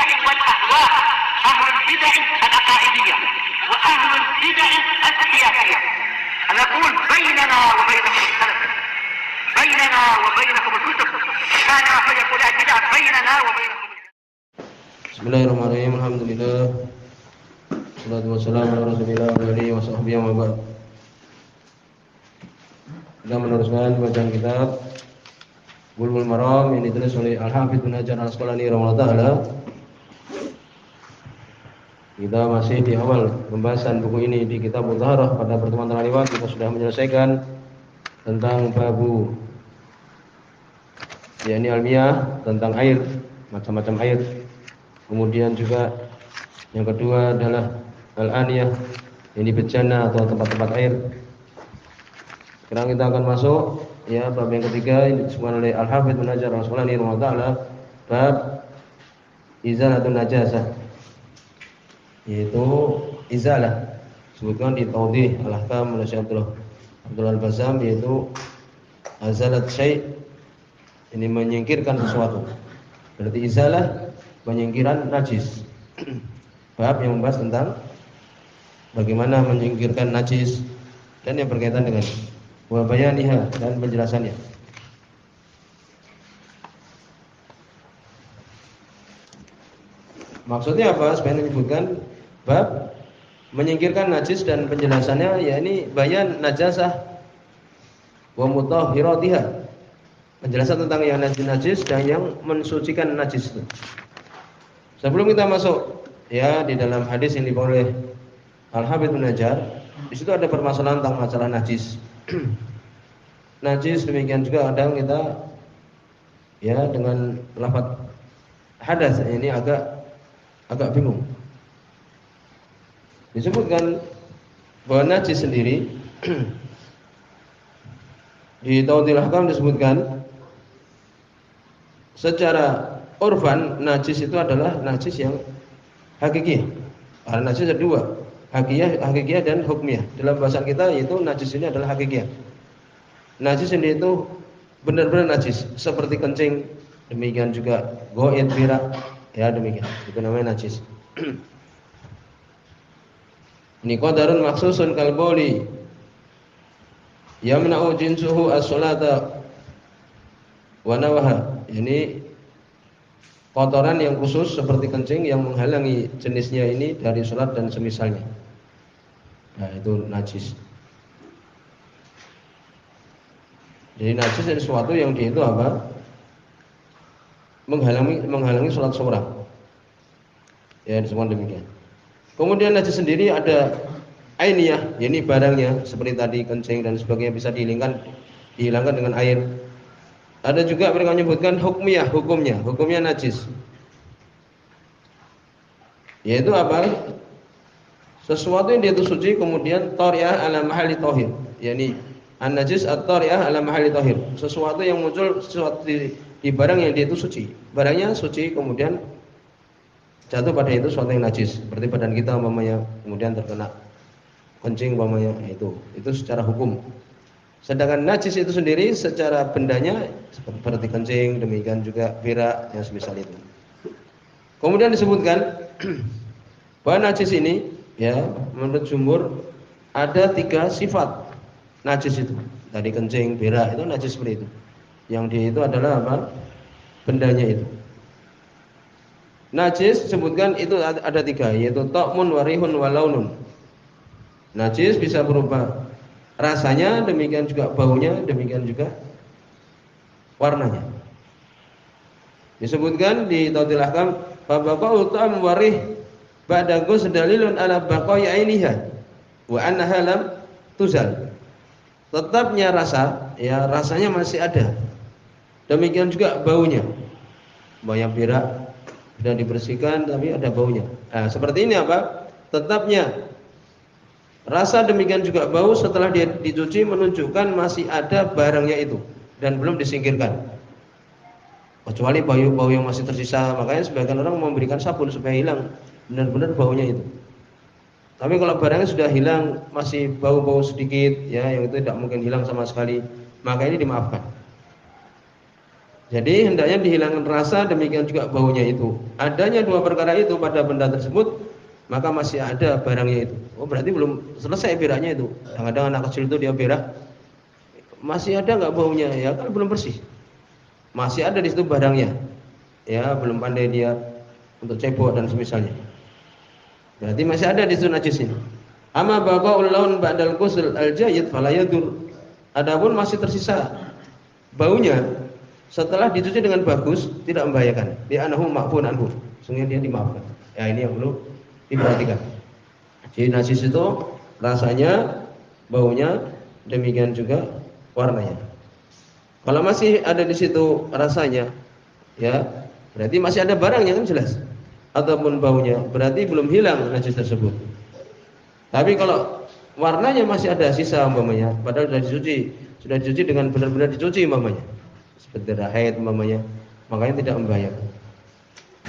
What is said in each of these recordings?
البدع والأهواء، أهل البدع العقائدية وأهل البدع السياسية. نقول بيننا وبينكم السلف، بيننا وبينكم الكتب، كان فيقول البدع بيننا وبينكم. Bismillahirrahmanirrahim. Alhamdulillah. Wassalatu wassalamu ala Rasulillah wa alihi wa sahbihi wa ba'd. Kita meneruskan bacaan kitab Bulughul Maram yang ditulis oleh Al-Hafidz Ibnu Hajar Al-Asqalani rahimahullah taala. Kita masih di awal pembahasan buku ini di kitab Thaharah. Pada pertemuan terakhir kita sudah menyelesaikan tentang babu yakni almiyah, tentang air, macam-macam air. Kemudian juga yang kedua adalah al-aniyah, ini bejana atau tempat-tempat air. Sekarang kita akan masuk ya bab yang ketiga, ini disebutkan oleh Al-Hafidz Ibnu Hajar Al-Asqalani rahimahullah taala, bab izalatun najasah, yaitu izalah. Sebutkan di Tawdih Al-Ahkam oleh Syekh Abdul Al-Bazzam, yaitu azalat syai', ini menyingkirkan sesuatu. Berarti izalah penyingkiran najis. Bab yang membahas tentang bagaimana menyingkirkan najis dan yang berkaitan dengan wa bayaniha dan penjelasannya. Maksudnya apa? Sebenarnya menyebutkan bab menyingkirkan najis dan penjelasannya, yakni bayan najasah wa mutahhiratiha. Penjelasan tentang yang najis dan yang mensucikan najis itu. Sebelum kita masuk ya di dalam hadis yang dibawa oleh Al-Hafidz Ibnu Hajar, di situ ada permasalahan tentang masalah najis. Najis demikian juga kadang kita ya dengan lafaz hadas ini agak bingung. Disebutkan bahwa najis sendiri di Tawdihul Ahkam disebutkan secara urfan najis itu adalah najis yang hakiki. Karena najis ada dua, hakikiyah dan hukmiyah. Dalam bahasa kita yaitu najis ini adalah hakikiyah. Najis ini itu benar-benar najis, seperti kencing, demikian juga goit, birak, ya demikian. Itu namanya najis. Ini qadarun maksusun kal bauli yamna'u jinsuhu as-salata wa nawaha. Ini kotoran yang khusus seperti kencing yang menghalangi jenisnya ini dari sholat dan semisalnya. Nah itu najis. Jadi najis adalah sesuatu yang dia itu apa? Menghalangi sholat seorang. Ya disebut demikian. Kemudian najis sendiri ada ainiyah, yakni barangnya seperti tadi kencing dan sebagainya bisa dihilangkan dengan air. Ada juga mereka menyebutkan hukmiyah, hukumnya najis. Yaitu apa? Sesuatu yang dia itu suci kemudian tari'ah ala mahalli tahir. Yani an-najis at-tari'ah ala mahalli tahir. Sesuatu yang muncul sesuatu di barang yang dia itu suci. Barangnya suci kemudian jatuh pada itu sesuatu yang najis. Seperti badan kita umpamanya kemudian terkena kencing umpamanya, itu secara hukum. Sedangkan najis itu sendiri secara bendanya seperti kencing, demikian juga berak yang semisal itu. Kemudian disebutkan bahwa najis ini ya menurut jumhur ada 3 sifat najis itu. Tadi kencing, berak itu najis seperti itu. Yang dia itu adalah apa? Bendanya itu. Najis disebutkan itu ada 3, yaitu ta'mun wa rihun wa launun. Najis bisa berupa rasanya, demikian juga baunya, demikian juga warnanya. Disebutkan di Tawdihul Ahkam, fa baqa'u ta'am warih ba'da ghusdalilun ala baqa'i ainiha wa annaha lam tuzal. Tetapnya rasa, ya rasanya masih ada. Demikian juga baunya. Baunya berak sudah dibersihkan tapi ada baunya. Nah, seperti ini apa? Tetapnya rasa demikian juga bau setelah dia dicuci menunjukkan masih ada barangnya itu dan belum disingkirkan. Kecuali bau yang masih tersisa, makanya sebagian orang memberikan sabun supaya hilang benar-benar baunya itu. Tapi kalau barangnya sudah hilang, masih bau-bau sedikit, ya yang itu tidak mungkin hilang sama sekali, maka ini dimaafkan. Jadi hendaknya dihilangkan rasa, demikian juga baunya itu. Adanya dua perkara itu pada benda tersebut, maka masih ada barangnya itu. Oh, berarti belum selesai beraknya itu. Kadang-kadang anak kecil itu dia berak, masih ada nggak baunya? Ya kan belum bersih. Masih ada di situ barangnya. Ya, belum pandai dia untuk cebok dan semisalnya. Berarti masih ada di situ najis ini. Amma baqaul laun ba'dal ghusl al-jayyid fala yadur. Adapun masih tersisa baunya setelah dicuci dengan bagus tidak membahayakan. Dia anahu ma'fun anhu. Sungguh dia dimaafkan. Ya, ini yang perlu diperhatikan. Jadi najis itu rasanya, baunya, demikian juga warnanya. Kalau masih ada di situ rasanya, ya, berarti masih ada barangnya kan jelas. Ataupun baunya, berarti belum hilang najis tersebut. Tapi kalau warnanya masih ada sisa umpamanya, padahal sudah dicuci dengan benar-benar dicuci umpamanya, seperti darah haid umpamanya, makanya tidak membahayakan.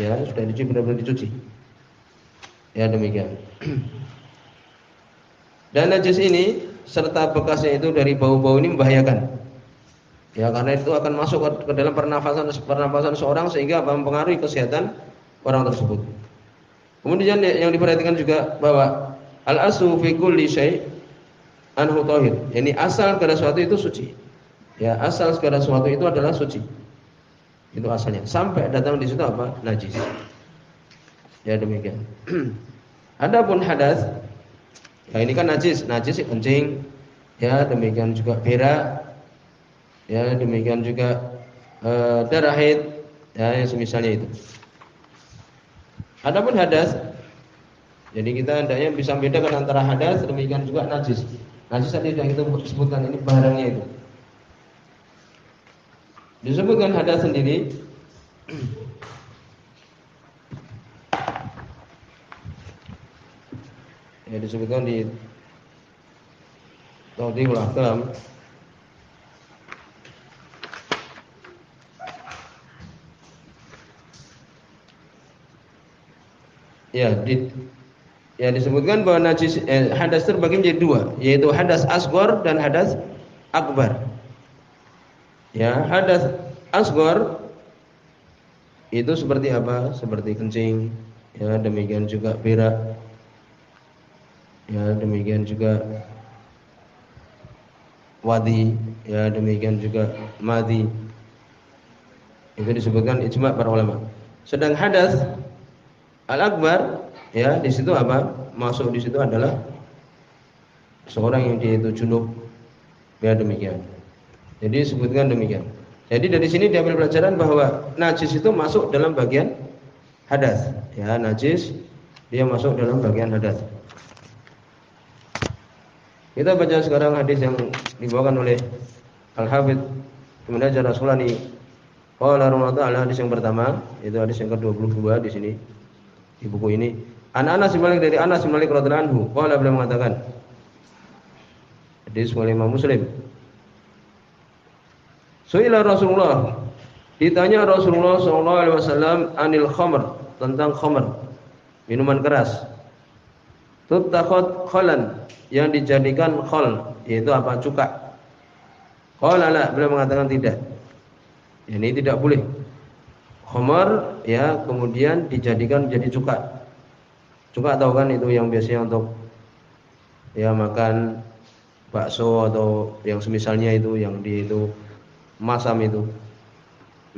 Ya, sudah dicuci benar-benar dicuci. Ya, demikian. Dan najis ini serta bekasnya itu dari bau-bau ini membahayakan. Ya, karena itu akan masuk ke dalam pernafasan seorang sehingga mempengaruhi kesehatan orang tersebut. Kemudian yang diperhatikan juga bahwa al-aslu fi kulli syai' anhu thahir. Yani asal segala sesuatu itu suci. Ya, asal segala sesuatu itu adalah suci. Itu asalnya. Sampai datang di situ apa? Najis. Ya, demikian. Adapun hadas, ya ini kan najis kencing. Ya, demikian juga berak. Ya, demikian juga darah haid, ya, yang semisalnya itu. Adapun hadas, jadi kita hendaknya bisa membedakan antara hadas, demikian juga najis. Najis tadi yang kita sebutkan ini barangnya itu. Disebutkan hadas sendiri. Ya, disebutkan di Tawdihul Ahkam. Ya, disebutkan bahwa najis hadas terbagi menjadi dua, yaitu hadas asghar dan hadas akbar. Ya, hadas asghar itu seperti apa? Seperti kencing, ya, demikian juga berak. Ya, demikian juga wadi, ya, demikian juga madhi. Itu disebutkan ijma' para ulama. Sedang hadas al-akbar, ya, di situ apa? Masuk di situ adalah seorang yang dia itu junub. Ya, demikian. Jadi disebutkan demikian. Jadi dari sini diambil pelajaran bahwa najis itu masuk dalam bagian hadas. Ya, najis dia masuk dalam bagian hadas. Kita baca sekarang hadis yang dibawakan oleh Al-Hafidz Ibnu Hajar Al-Asqalani. Qala rahimahullah, hadis yang pertama, itu hadis yang ke-22 di sini. Di buku ini, Anas bin Malik dari Anas bin Malik radhiyallahu anhu, qala beliau mengatakan, hadis oleh Imam Muslim. Su'ila Rasulullah, ditanya Rasulullah sallallahu alaihi wasallam anil khamr, tentang khamr, minuman keras. Tuttakhad khalan, yang dijadikan khal, yaitu apa? Cuka. Qala la, beliau mengatakan tidak. Ini tidak boleh. Khamar, ya, kemudian dijadikan menjadi cuka. Cuka tahu kan, itu yang biasanya untuk, ya, makan bakso atau yang semisalnya itu, yang di itu masam itu.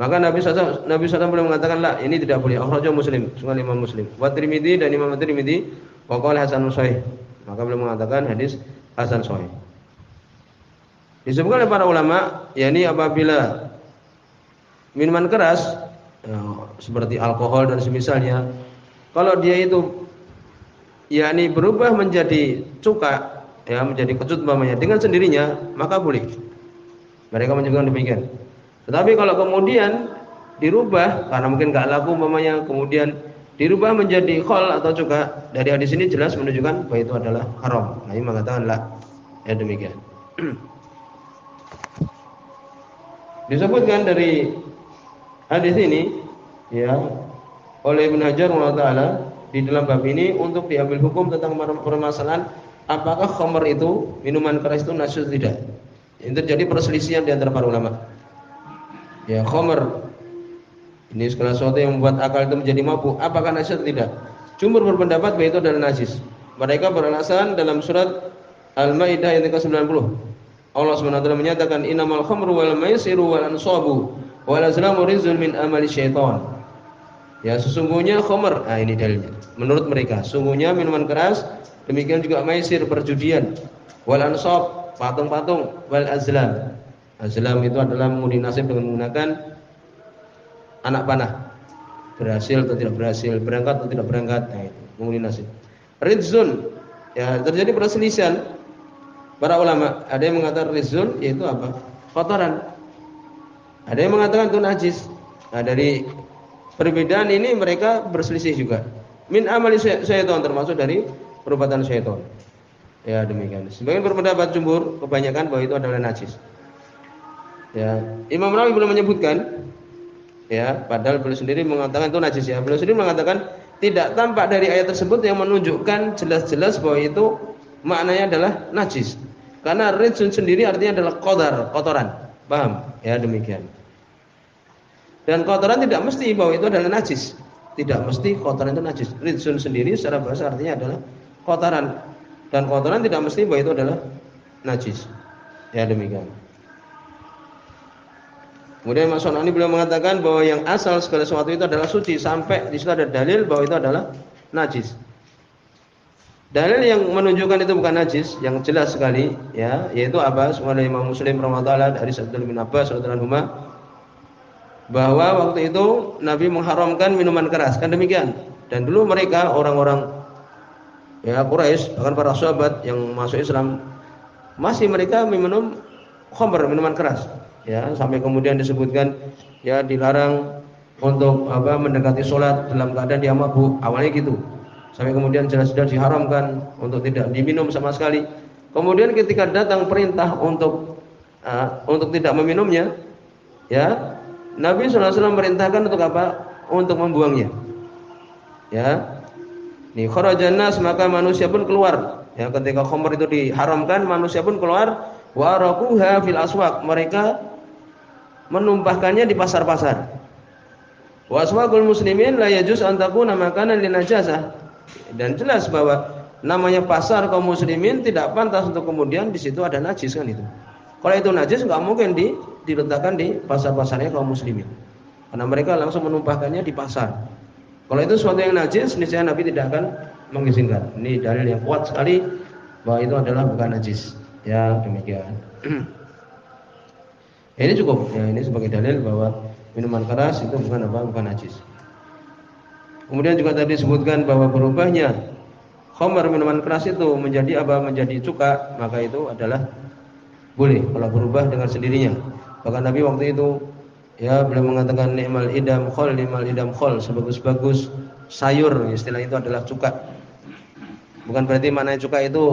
Maka Nabi SAW boleh mengatakan lah, ini tidak boleh. Akhrajahu Muslim, sungai Imam Muslim. Wa Tirmidzi, dan Imam Tirmidzi wa qala hasanun sahih. Maka beliau mengatakan hadis hasan sahih. Disebutkan oleh para ulama, yakni apabila minuman keras, ya, seperti alkohol dan semisalnya, kalau dia itu yakni berubah menjadi cuka, ya, menjadi kecut umpamanya dengan sendirinya, maka boleh. Mereka menyebutkan demikian. Tetapi kalau kemudian dirubah karena mungkin enggak laku umpamanya, kemudian dirubah menjadi khol atau cuka, dari hadis ini jelas menunjukkan bahwa itu adalah haram. Nah, ini mengatakan la, ya, demikian. Disebutkan dari hadis ini, ya, oleh Ibnu Hajar rahimahullah di dalam bab ini untuk diambil hukum tentang permasalahan apakah khamr itu, minuman keras itu najis atau tidak. Ini terjadi perselisihan di antara para ulama. Ya, khamr. Ini segala sesuatu yang membuat akal itu menjadi mabuk. Apakah najis atau tidak? Jumhur berpendapat bahwa itu adalah najis. Mereka beralasan dalam surat Al-Maidah ayat ke-90. Allah SWT menyatakan innamal khamru wal maisiru wal ansabu wal azlamu rizqun min amali syaitan. Ya, sesungguhnya khamr, ini dalilnya. Menurut mereka, sesungguhnya minuman keras, demikian juga maisir, perjudian, wal ansab, patung-patung, wal azlam. Azlam itu adalah mengundi nasib dengan menggunakan anak panah, berhasil atau tidak berhasil, berangkat atau tidak berangkat, mengundi nasib. Rizqun, ya terjadi perselisihan para ulama. Ada yang mengatakan rizqun yaitu apa? Kotoran. Ada yang mengatakan itu najis. Nah, dari perbedaan ini mereka berselisih juga. Min amali syaitan, termasuk dari perbuatan syaitan. Ya demikian. Sebagian berpendapat jumhur kebanyakan bahwa itu adalah najis. Ya, Imam Nawawi belum menyebutkan. Ya, padahal beliau sendiri mengatakan itu najis ya. Beliau sendiri mengatakan tidak tampak dari ayat tersebut yang menunjukkan jelas-jelas bahwa itu maknanya adalah najis. Karena rizun sendiri artinya adalah kotoran. Paham? Ya demikian. Dan kotoran tidak mesti bahwa itu adalah najis. Tidak mesti kotoran itu najis. Rizun sendiri secara bahasa artinya adalah kotoran. Dan kotoran tidak mesti bahwa itu adalah najis. Ya demikian. Kemudian Mas Sonani beliau mengatakan bahwa yang asal segala sesuatu itu adalah suci sampai di situ ada dalil bahwa itu adalah najis. Dalil yang menunjukkan itu bukan najis yang jelas sekali ya, yaitu apa? Sebagaimana Imam Muslim rahimahullah dari Abdullah bin Abbas radhiyallahu anhu bahwa waktu itu Nabi mengharamkan minuman keras, kan demikian. Dan dulu mereka orang-orang ya Quraisy, bahkan para sahabat yang masuk Islam masih mereka minum khamr, minuman keras. Ya, sampai kemudian disebutkan ya dilarang untuk mendekati sholat dalam keadaan dia mabuk, awalnya gitu. Sampai kemudian jelas-jelas diharamkan untuk tidak diminum sama sekali. Kemudian ketika datang perintah untuk tidak meminumnya, ya Nabi SAW merintahkan untuk apa? Untuk membuangnya. Ya, nih kharajan nas, maka manusia pun keluar. Ya, ketika khamr itu diharamkan, manusia pun keluar. Wa raquha fil aswaq, mereka menumpahkannya di pasar-pasar. Wa aswaqul muslimin la yajuz an takuna makanan linajasah. Dan jelas bahwa namanya pasar kaum muslimin tidak pantas untuk kemudian di situ ada najis kan itu. Kalau itu najis enggak mungkin diletakkan di pasar-pasarnya kaum muslimin. Karena mereka langsung menumpahkannya di pasar. Kalau itu sesuatu yang najis, niscaya Nabi tidak akan mengizinkan. Ini dalil yang kuat sekali bahwa itu adalah bukan najis. Ya, demikian. Ini cukup. Ya, ini sebagai dalil bahwa minuman keras itu bukan najis. Kemudian juga tadi disebutkan bahwa berubahnya khamr minuman keras itu menjadi menjadi cuka, maka itu adalah boleh kalau berubah dengan sendirinya. Bahkan Nabi waktu itu ya beliau mengatakan ni'mal idam khol, sebagus-bagus sayur, istilah itu adalah cuka. Bukan berarti maknanya cuka itu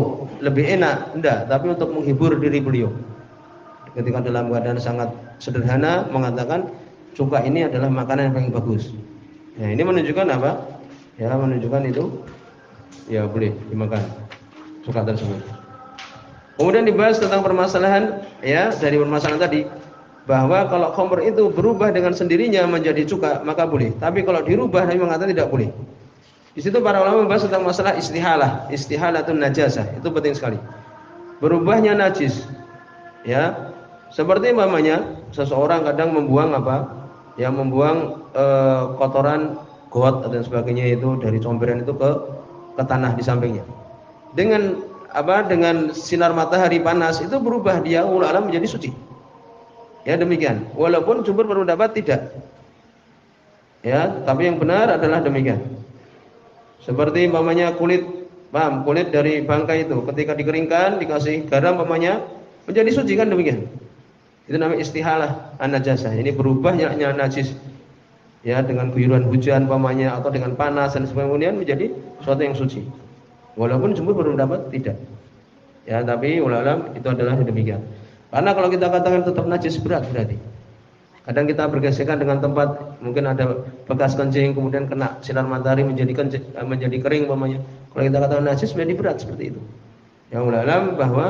lebih enak, enggak, tapi untuk menghibur diri beliau. Ketika dalam keadaan sangat sederhana mengatakan cuka ini adalah makanan yang paling bagus. Ya, ini menunjukkan apa? Ya, menunjukkan itu ya boleh dimakan cuka tersebut. Kemudian dibahas tentang permasalahan ya dari permasalahan tadi bahwa kalau khamr itu berubah dengan sendirinya menjadi cuka maka boleh. Tapi kalau dirubah Nabi mengatakan tidak boleh. Di situ para ulama membahas tentang masalah istihalatun najasah. Itu penting sekali. Berubahnya najis. Ya. Seperti umpamanya seseorang kadang membuang ya membuang kotoran got dan sebagainya itu dari comberan itu ke tanah di sampingnya. Dengan sinar matahari panas itu berubah dia ulama menjadi suci. Ya demikian. Walaupun jumhur berpendapat tidak. Ya, tapi yang benar adalah demikian. Seperti umpamanya kulit dari bangkai itu ketika dikeringkan dikasih garam umpamanya menjadi suci kan demikian. Itu namanya istihalah an-najasah. Ini berubahnya najis. Ya, dengan guyuran hujan umpamanya atau dengan panas dan sebagainya kemudian menjadi sesuatu yang suci. Walaupun jumhur berpendapat tidak. Ya, tapi ulama itu adalah demikian. Karena kalau kita katakan tetap najis berat berarti. Kadang kita bergesekan dengan tempat mungkin ada bekas kencing kemudian kena sinar matahari menjadi kering umpamanya. Kalau kita katakan najis menjadi berat seperti itu. Yang ulama bahwa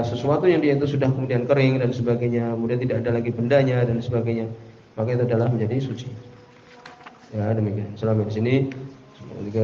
sesuatu yang dia itu sudah kemudian kering dan sebagainya, kemudian tidak ada lagi bendanya dan sebagainya, maka itu adalah menjadi suci. Ya, demikian. Selama di sini, semoga